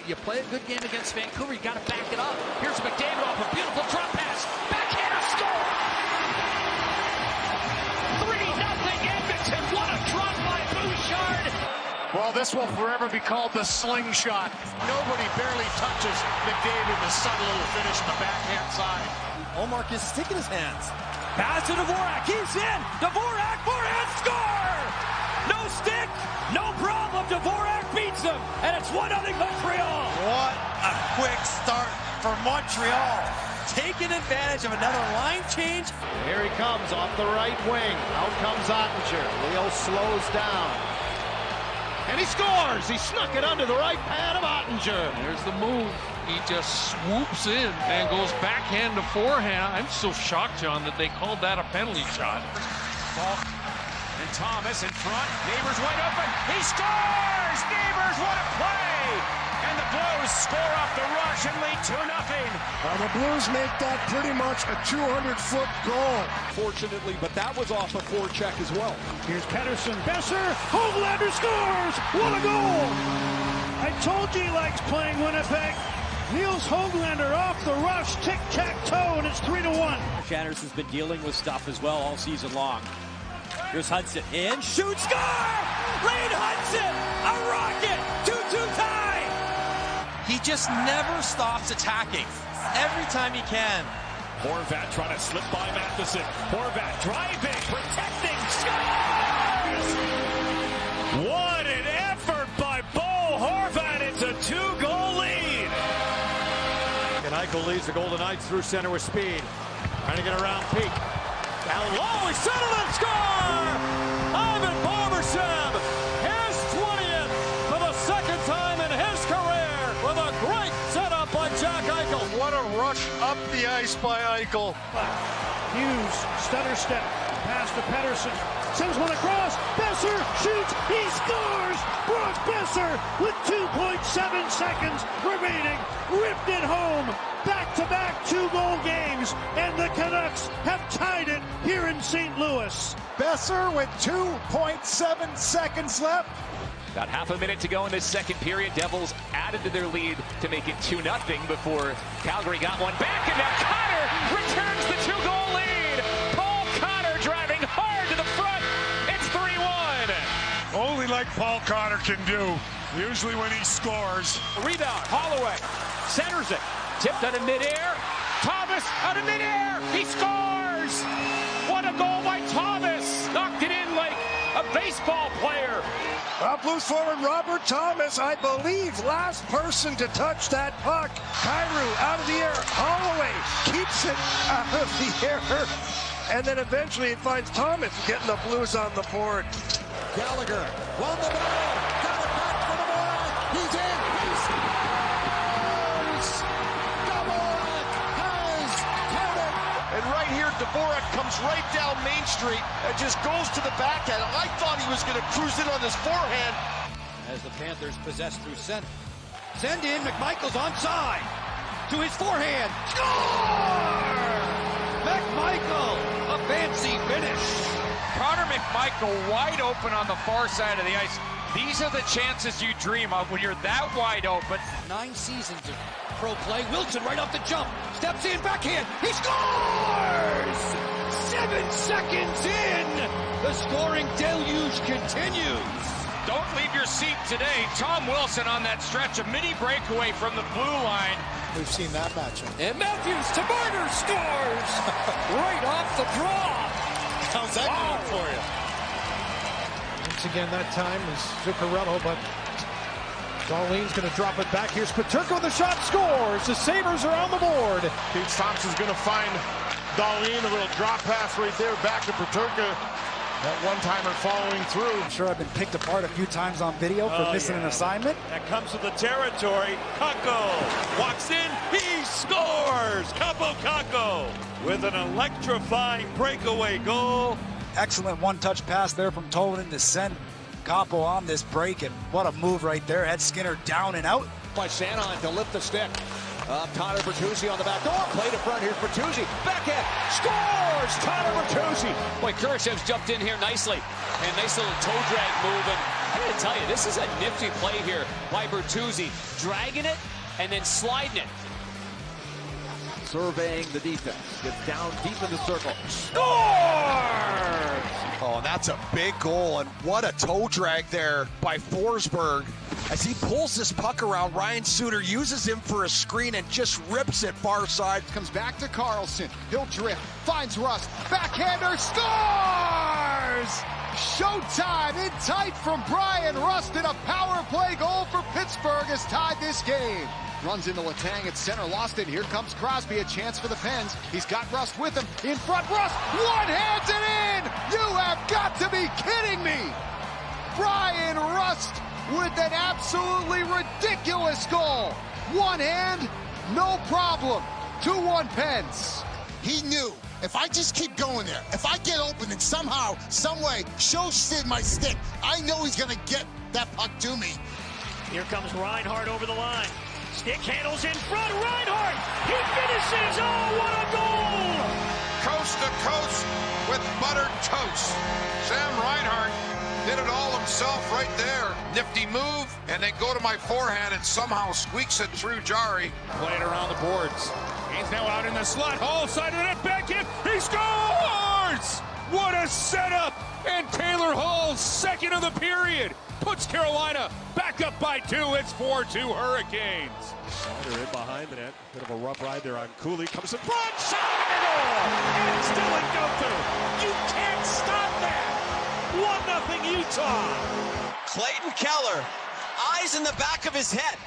You play a good game against Vancouver, you got to back it up. Here's McDavid off a beautiful drop pass. Backhander score! 3-0 Edmonton. What a drop by Bouchard. Well, this will forever be called the slingshot. Nobody barely touches McDavid. The subtle little finish on the backhand side. Ullmark is sticking his hands. Pass to Dvorak. He's in. Dvorak, forehand, score! No stick, no problem. Dvorak beats him, and it's 1-0 Montreal. What a quick start for Montreal. Taking advantage of another line change. Here he comes off the right wing. Out comes Ottinger. Leo slows down. And he scores! He snuck it under the right pad of Ottinger. There's the move. He just swoops in and goes backhand to forehand. I'm so shocked, John, that they called that a penalty shot. Ball. And Thomas in front. Neighbors wide open. He scores! Neighbors, what a play! And the Blues score off the rush and lead 2-0. The Blues make that pretty much a 200-foot goal. Fortunately, but that was off a forecheck as well. Here's Pettersson. Besser. Hoglander scores. What a goal! I told you he likes playing Winnipeg. Niels Hoglander off the rush. Tic-tac-toe, and it's 3-1. Shatterson's been dealing with stuff as well all season long. Here's Hudson in. Shoot, score! Lane Hudson! A rocket! 2-2 tie! He just never stops attacking. Every time he can. Horvat trying to slip by Matheson. Horvat driving, protecting, scores! What an effort by Bo Horvat. It's a 2-goal lead. And Eichel leads the Golden Knights through center with speed. Trying to get around Peak. Down low, he settled and score! Ivan Barbashev, his 20th for the second time in his career with a great setup by Jack Eichel. What a rush up the ice by Eichel. Hughes, stutter step, pass to Pettersson, sends one across, Besser shoots, he scores! Brock Besser with 2.7 seconds remaining, ripped it home, back-to-back 2-goal games, and the Canucks have tied it here in St. Louis. Besser with 2.7 seconds left. About half a minute to go in this second period. Devils added to their lead to make it 2-0 before Calgary got one back, and now Connor returns the 2-goal lead. Paul Connor driving hard to the front. It's 3-1. Only like Paul Connor can do. Usually when he scores. Rebound, Holloway centers it. Tipped out of midair. Thomas out of midair. He scores! What a goal by Thomas! Knocked it in like a baseball player. Blues forward Robert Thomas, I believe, last person to touch that puck. Kyrou out of the air. Holloway keeps it out of the air. And then eventually it finds Thomas getting the Blues on the board. Gallagher won the ball. Got it back for the ball. He's in. He scores. Dvorak has counted. And right here, Dvorak comes right down Main Street and just goes to the backhand. I thought he was going to cruise in on his forehand. As the Panthers possess through center. Send in, McMichael's onside. To his forehand. Score! McMichael, a fancy finish. Connor McMichael wide open on the far side of the ice. These are the chances you dream of when you're that wide open. 9 seasons of pro play. Wilson right off the jump. Steps in, backhand. He scores! 7 seconds in. The scoring deluge continues. Don't leave your seat today. Tom Wilson on that stretch, a mini breakaway from the blue line. We've seen that matchup. And Matthews to Marner scores! Right off the draw! How's that going for you? Once again, that time is Zuccarello, but Darlene's going to drop it back. Here's Peterka with a shot, scores! The Sabres are on the board. Pete Thompson's going to find Darlene, a little drop pass right there, back to Peterka. That one-timer following through. I'm sure I've been picked apart a few times on video for missing an assignment. That comes with the territory. Kakko walks in, he scores! Capo Kakko with an electrifying breakaway goal. Excellent one-touch pass there from Tolvanen to send Capo on this break, and what a move right there. Ed Skinner down and out. By Sanheim to lift the stick. Connor Bertuzzi on the back door. Play to front. Here's Bertuzzi. Backhand. Scores! Connor Bertuzzi. Boy, Kurashev's jumped in here nicely. And nice little toe drag move. And I gotta tell you, this is a nifty play here by Bertuzzi, dragging it and then sliding it. Surveying the defense, gets down deep in the circle. Scores! Oh, and that's a big goal, and what a toe drag there by Forsberg as he pulls this puck around. Ryan Suter uses him for a screen and just rips it far side. Comes back to Carlson. He'll drift, finds Rust. Backhander, scores! Showtime in tight from Brian Rust, and a power play goal for Pittsburgh has tied this game. Runs into Letang at center, lost it. Here comes Crosby, a chance for the Pens. He's got Rust with him. In front, Rust one-hands it in! You have got to be kidding me! Brian Rust with an absolutely ridiculous goal. One hand, no problem. 2-1 Pens. He knew, if I just keep going there, if I get open and somehow, some way, show Sid my stick, I know he's going to get that puck to me. Here comes Reinhart over the line. Stick handles in front. Reinhart! He finishes! Oh, what a goal! Coast to coast with buttered toast. Sam Reinhart did it all himself right there. Nifty move, and then go to my forehand and somehow squeaks it through Jari. Play it around the boards. He's now out in the slot. Hall side of the net, back in. He scores! What a setup! And Taylor Hall, second of the period, puts Carolina back up by 2. It's 4-2 Hurricanes. They're in behind the net. Bit of a rough ride there on Cooley. Comes in front. Shot on the goal! And it's still in Gunther. You can't stop that. 1-0 Utah. Clayton Keller, eyes in the back of his head.